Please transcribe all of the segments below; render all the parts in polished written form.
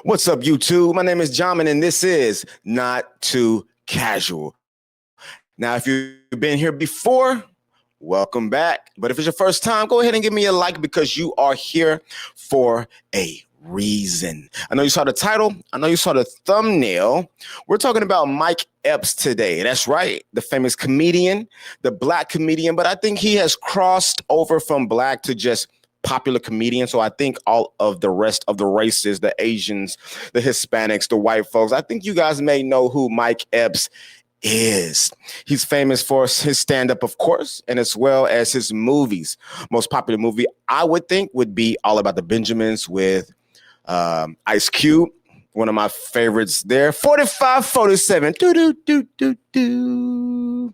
What's up, YouTube? My name is Jamin, and this is Not Too Casual. Now, if you've been here before, welcome back. But if it's your first time, go ahead and give me a like because you are here for a reason. I know you saw the title. I know you saw the thumbnail. We're talking about Mike Epps today. That's right. The famous comedian, the black comedian. But I think he has crossed over from black to just popular comedian. So I think all of the rest of the races, the Asians, the Hispanics, the white folks, I think you guys may know who Mike Epps is. He's famous for his stand-up, of course, and as well as his movies. Most popular movie, I would think, would be All About the Benjamins with Ice Cube. One of my favorites there. 45, 47. Do, do, do, do, do.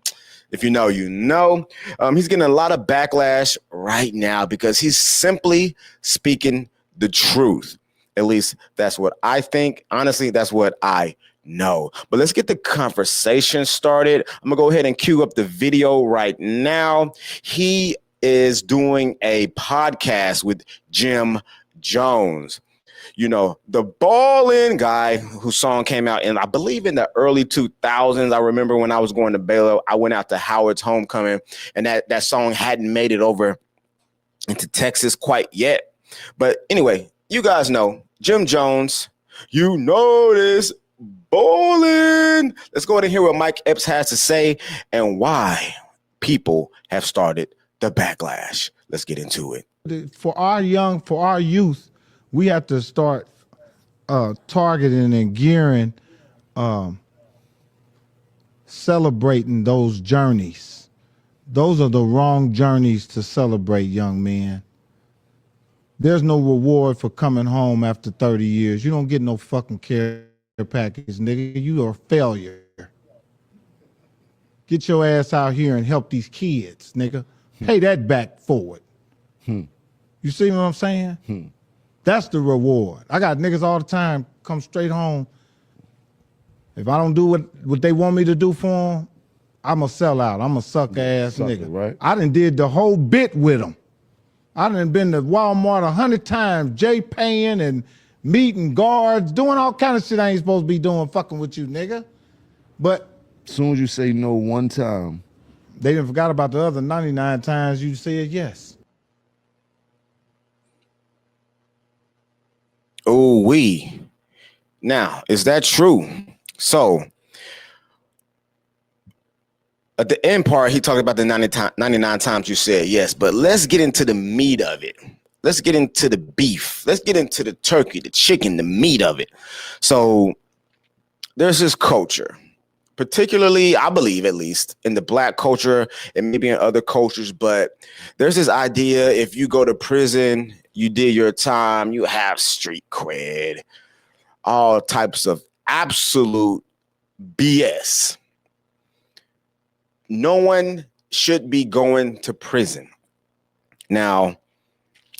If you know, you know. He's getting a lot of backlash right now because he's simply speaking the truth. At least that's what I think. Honestly, that's what I know. But let's get the conversation started. I'm going to go ahead and cue up the video right now. He is doing a podcast with Jim Jones. You know, the ballin' guy whose song came out in, I believe, in the early 2000s. I remember when I was going to Baylor, I went out to Howard's Homecoming, and that song hadn't made it over into Texas quite yet. But anyway, you guys know Jim Jones. You know this ballin'. Let's go ahead and hear what Mike Epps has to say and why people have started the backlash. Let's get into it. For our youth, we have to start targeting and gearing, celebrating those journeys. Those are the wrong journeys to celebrate, young men. There's no reward for coming home after 30 years. You don't get no fucking care package, nigga. You are a failure. Get your ass out here and help these kids, nigga. Pay that back forward. You see what I'm saying? That's the reward. I got niggas all the time come straight home. If I don't do what they want me to do for them, I'm a sellout. I'm a sucker ass nigga. Right? I done did the whole bit with them. I done been to Walmart 100 times, Jay paying and meeting guards, doing all kind of shit I ain't supposed to be doing, fucking with you, nigga. But as soon as you say no one time, they done forgot about the other 99 times you said yes. Oh, we. Now, is that true? So, at the end part, he talked about the 99 times you said yes, but let's get into the meat of it. Let's get into the beef. Let's get into the turkey, the chicken, the meat of it. So, there's this culture, particularly, I believe at least, in the black culture and maybe in other cultures, but there's this idea if you go to prison, you did your time, you have street cred, all types of absolute BS. No one should be going to prison. Now,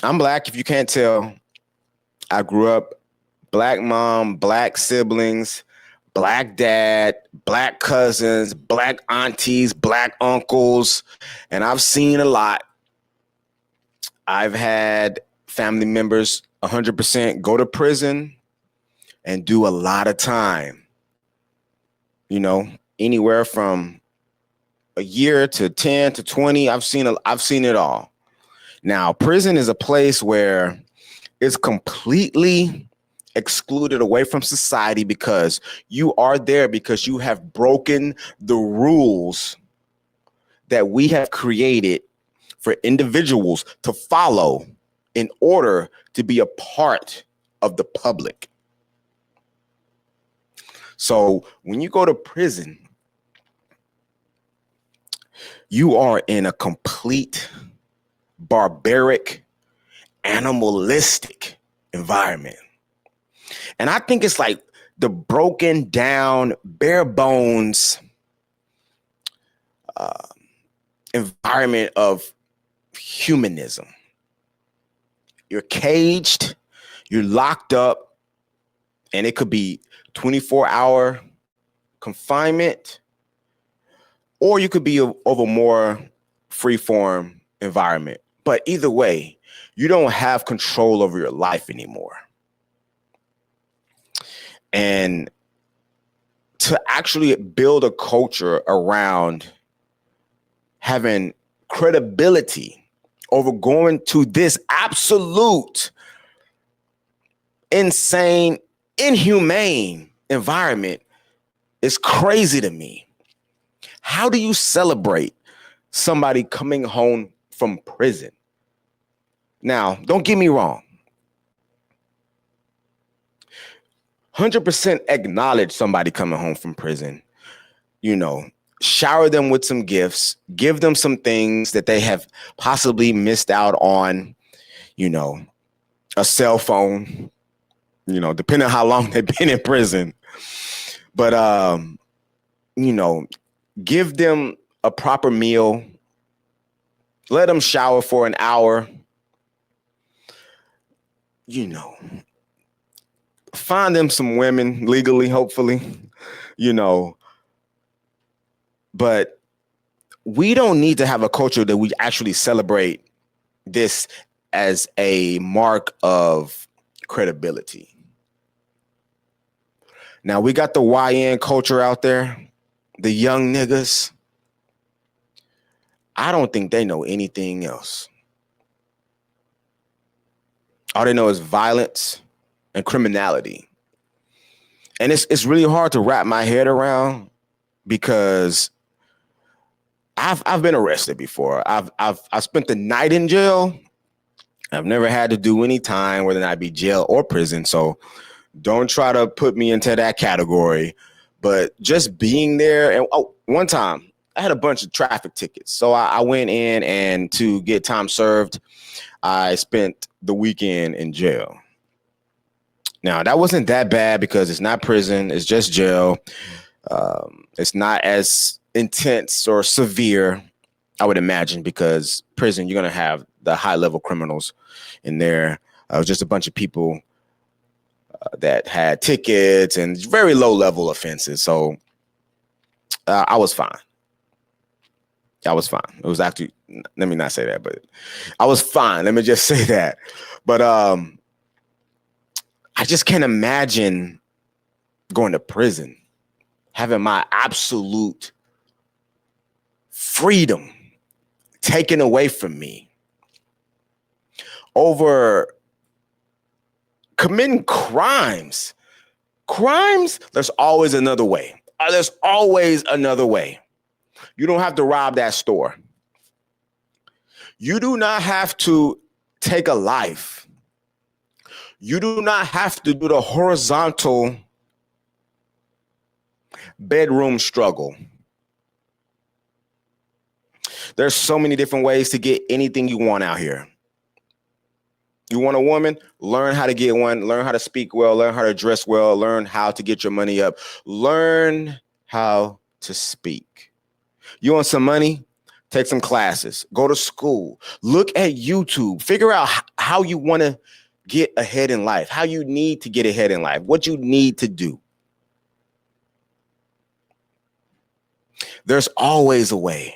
I'm black, if you can't tell. I grew up black mom, black siblings, black dad, black cousins, black aunties, black uncles, and I've seen a lot. I've had family members 100% go to prison and do a lot of time. You know, anywhere from a year to 10 to 20. I've seen it all. Now, prison is a place where it's completely excluded away from society because you are there because you have broken the rules that we have created for individuals to follow in order to be a part of the public. So when you go to prison, you are in a complete barbaric, animalistic environment. And I think it's like the broken down, bare bones environment of humanism. You're caged, you're locked up, and it could be 24-hour confinement, or you could be of a more free-form environment. But either way, you don't have control over your life anymore. And to actually build a culture around having credibility over going to this absolute insane, inhumane environment is crazy to me. How do you celebrate somebody coming home from prison? Now, don't get me wrong. 100% acknowledge somebody coming home from prison. You know, shower them with some gifts, give them some things that they have possibly missed out on, you know, a cell phone, you know, depending on how long they've been in prison. But, you know, give them a proper meal, let them shower for an hour, you know, find them some women legally, hopefully, you know, but we don't need to have a culture that we actually celebrate this as a mark of credibility. Now we got the YN culture out there, the young niggas. I don't think they know anything else. All they know is violence and criminality. And it's really hard to wrap my head around because I've been arrested before. I've spent the night in jail. I've never had to do any time, whether that be jail or prison. So don't try to put me into that category. But just being there, and one time I had a bunch of traffic tickets. So I went in, and to get time served, I spent the weekend in jail. Now, that wasn't that bad because it's not prison. It's just jail. It's not as intense or severe, I would imagine, because prison, you're going to have the high level criminals in there. It was just a bunch of people that had tickets and very low level offenses. So I was fine. I was fine. It was actually, let me not say that, but I was fine. Let me just say that. But I just can't imagine going to prison, having my absolute freedom taken away from me over committing crimes. There's always another way. There's always another way. You don't have to rob that store. You do not have to take a life. You do not have to do the horizontal bedroom struggle. There's so many different ways to get anything you want out here. You want a woman? Learn how to get one. Learn how to speak well. Learn how to dress well. Learn how to get your money up. Learn how to speak. You want some money? Take some classes. Go to school. Look at YouTube. Figure out how you want to get ahead in life, how you need to get ahead in life, what you need to do. There's always a way.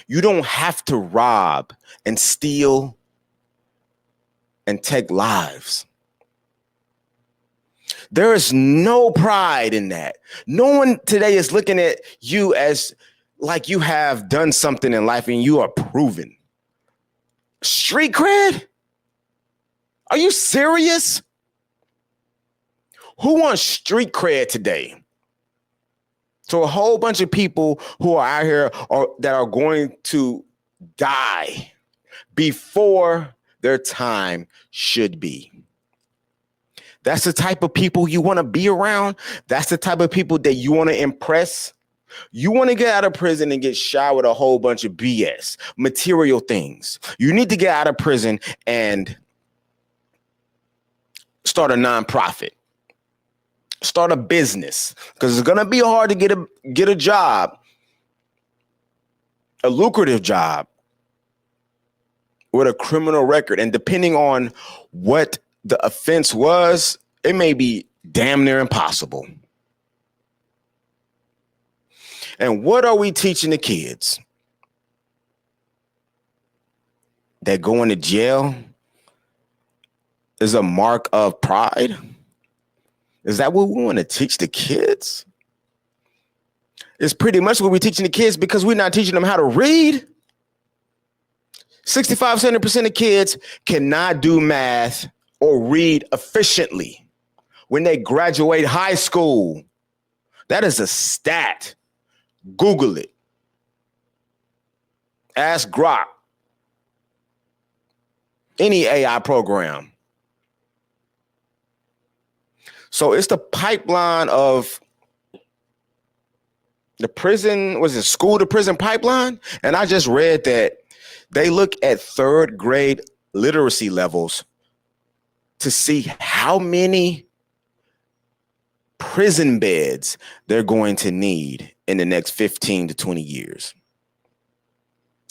You don't have to rob and steal and take lives. There is no pride in that. No one today is looking at you as like you have done something in life and you are proven. Street cred? Are you serious? Who wants street cred today? So a whole bunch of people who are out here that are going to die before their time should be. That's the type of people you want to be around. That's the type of people that you want to impress. You want to get out of prison and get shot with a whole bunch of BS, material things. You need to get out of prison and start a nonprofit. Start a business, because it's gonna be hard to get a job, a lucrative job with a criminal record. And depending on what the offense was, it may be damn near impossible. And what are we teaching the kids? That going to jail is a mark of pride? Is that what we want to teach the kids? It's pretty much what we're teaching the kids because we're not teaching them how to read. 65-70% of kids cannot do math or read efficiently when they graduate high school. That is a stat. Google it. Ask Grok. Any AI program. So it's the pipeline of the prison, was it school to prison pipeline? And I just read that they look at third grade literacy levels to see how many prison beds they're going to need in the next 15 to 20 years.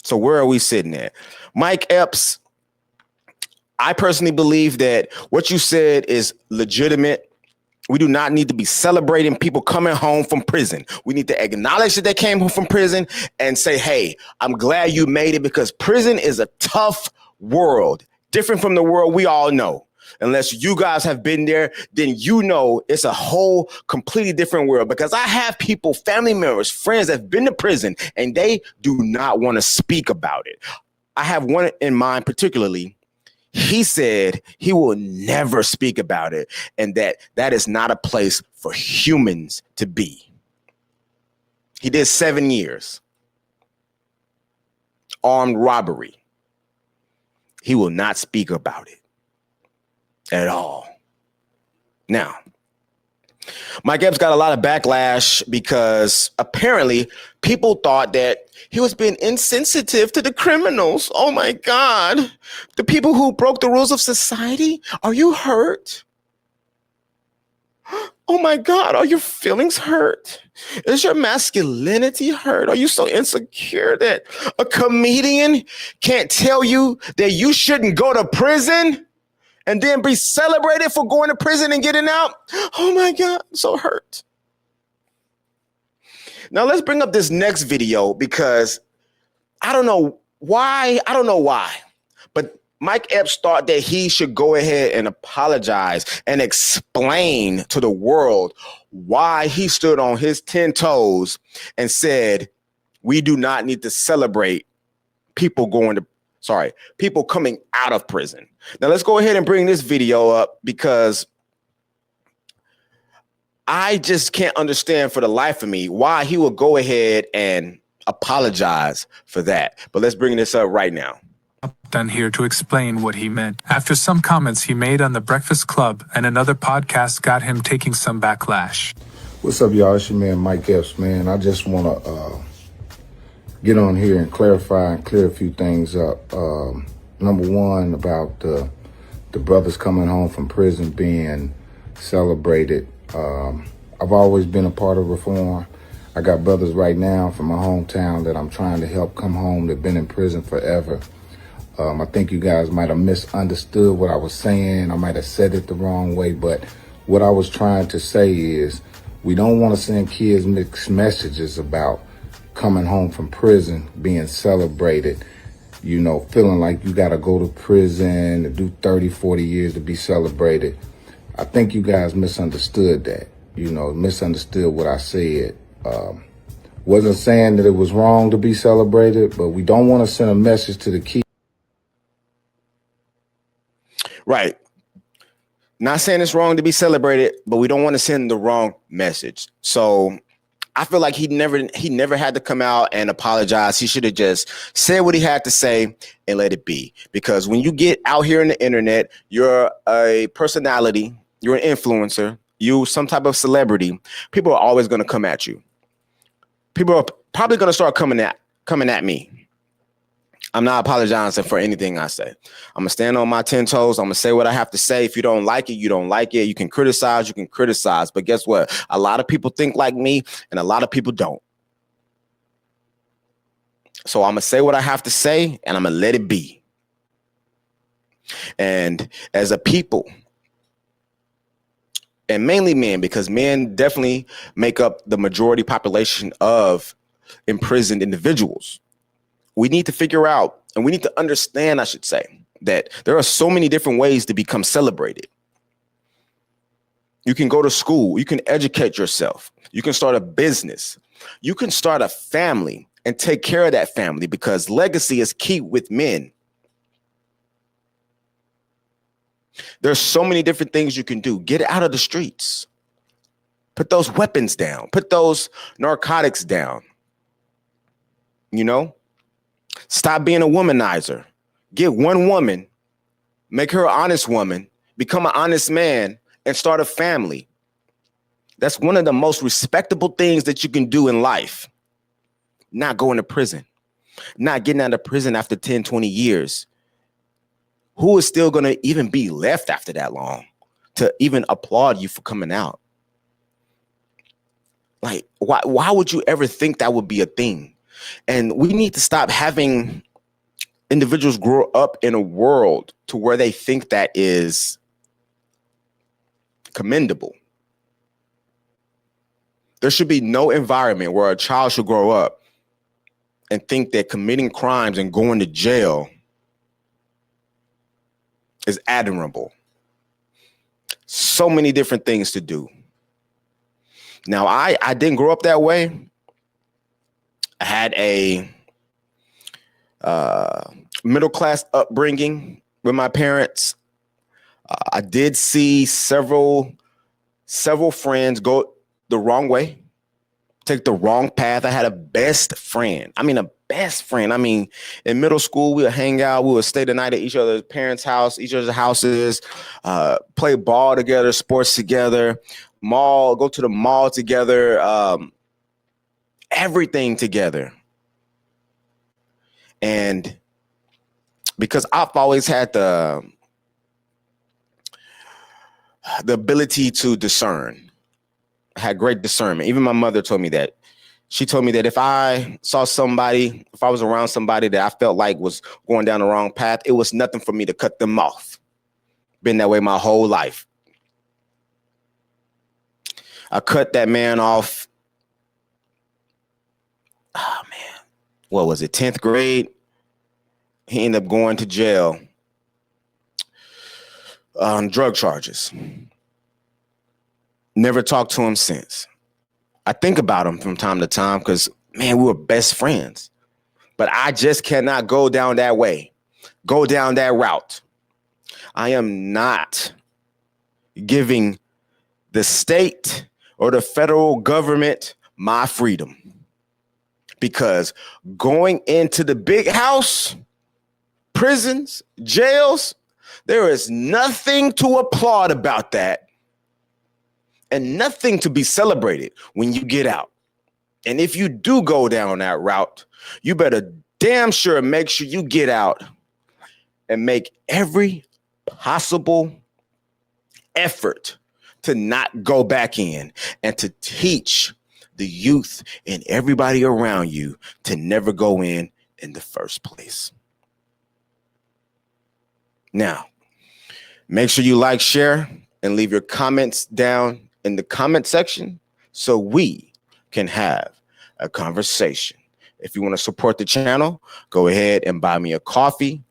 So where are we sitting at? Mike Epps, I personally believe that what you said is legitimate. We do not need to be celebrating people coming home from prison. We need to acknowledge that they came home from prison and say, hey, I'm glad you made it, because prison is a tough world, different from the world we all know. Unless you guys have been there, then you know it's a whole completely different world, because I have people, family members, friends that have been to prison and they do not want to speak about it. I have one in mind particularly. He said he will never speak about it and that is not a place for humans to be. He did 7 years. Armed robbery. He will not speak about it at all. Now, Mike Epps got a lot of backlash because apparently people thought that he was being insensitive to the criminals. Oh my God. The people who broke the rules of society. Are you hurt? Oh my God. Are your feelings hurt? Is your masculinity hurt? Are you so insecure that a comedian can't tell you that you shouldn't go to prison and then be celebrated for going to prison and getting out? Oh my God, I'm so hurt. Now let's bring up this next video because I don't know why, but Mike Epps thought that he should go ahead and apologize and explain to the world why he stood on his 10 toes and said, we do not need to celebrate people coming out of prison. Now let's go ahead and bring this video up because I just can't understand for the life of me why he would go ahead and apologize for that. But let's bring this up right now. Done here to explain what he meant after some comments he made on The Breakfast Club and another podcast got him taking some backlash. What's up, y'all? It's your man, Mike Epps, man. I just want to get on here and clarify and clear a few things up. Number one, about the brothers coming home from prison being celebrated. I've always been a part of reform. I got brothers right now from my hometown that I'm trying to help come home. They've been in prison forever. I think you guys might have misunderstood what I was saying. I might have said it the wrong way, but what I was trying to say is we don't want to send kids mixed messages about coming home from prison, being celebrated, you know, feeling like you got to go to prison and do 30, 40 years to be celebrated. I think you guys misunderstood that, misunderstood what I said. Wasn't saying that it was wrong to be celebrated, but we don't want to send a message to the kids. Right. Not saying it's wrong to be celebrated, but we don't want to send the wrong message. So I feel like he never had to come out and apologize. He should have just said what he had to say and let it be. Because when you get out here in the internet, you're a personality, you're an influencer, you some type of celebrity. People are always going to come at you. People are probably going to start coming at me. I'm not apologizing for anything I say. I'm going to stand on my 10 toes. I'm going to say what I have to say. If you don't like it, you don't like it. You can criticize. But guess what? A lot of people think like me and a lot of people don't. So I'm going to say what I have to say and I'm going to let it be. And as a people, and mainly men, because men definitely make up the majority population of imprisoned individuals, we need to figure out, and we need to understand, I should say, that there are so many different ways to become celebrated. You can go to school. You can educate yourself. You can start a business. You can start a family and take care of that family, because legacy is key with men. There's so many different things you can do. Get out of the streets. Put those weapons down. Put those narcotics down. You know, stop being a womanizer. Get one woman, make her an honest woman, become an honest man, and start a family. That's one of the most respectable things that you can do in life. Not going to prison, not getting out of prison after 10, 20 years. Who is still going to even be left after that long to even applaud you for coming out? Like, why would you ever think that would be a thing? And we need to stop having individuals grow up in a world to where they think that is commendable. There should be no environment where a child should grow up and think that committing crimes and going to jail is admirable. So many different things to do. Now, I didn't grow up that way. I had a middle-class upbringing with my parents. I did see several friends go the wrong way, take the wrong path. I had a best friend. I mean, in middle school, we would hang out. We would stay the night at each other's parents' house, each other's houses, play ball together, sports together, go to the mall together, everything together. And because I've always had the ability to discern, I had great discernment. Even my mother told me that. She told me that if I was around somebody that I felt like was going down the wrong path, it was nothing for me to cut them off. Been that way my whole life. I cut that man off. Oh man, what was it? 10th grade. He ended up going to jail on drug charges. Never talked to him since. I think about him from time to time because, man, we were best friends. But I just cannot go down that way, go down that route. I am not giving the state or the federal government my freedom, because going into the big house, prisons, jails, there is nothing to applaud about that and nothing to be celebrated when you get out. And if you do go down that route, you better damn sure make sure you get out and make every possible effort to not go back in, and to teach the youth and everybody around you to never go in the first place. Now, make sure you like, share, and leave your comments down in the comment section so we can have a conversation. If you want to support the channel, go ahead and buy me a coffee.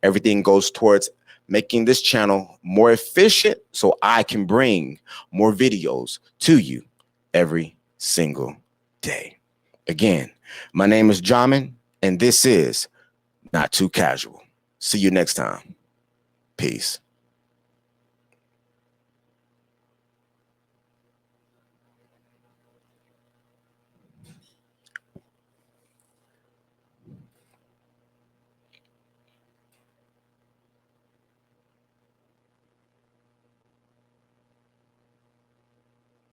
Everything goes towards making this channel more efficient so I can bring more videos to you every single day. Again, my name is Jamin, and this is Not Too Casual. See you next time. Peace.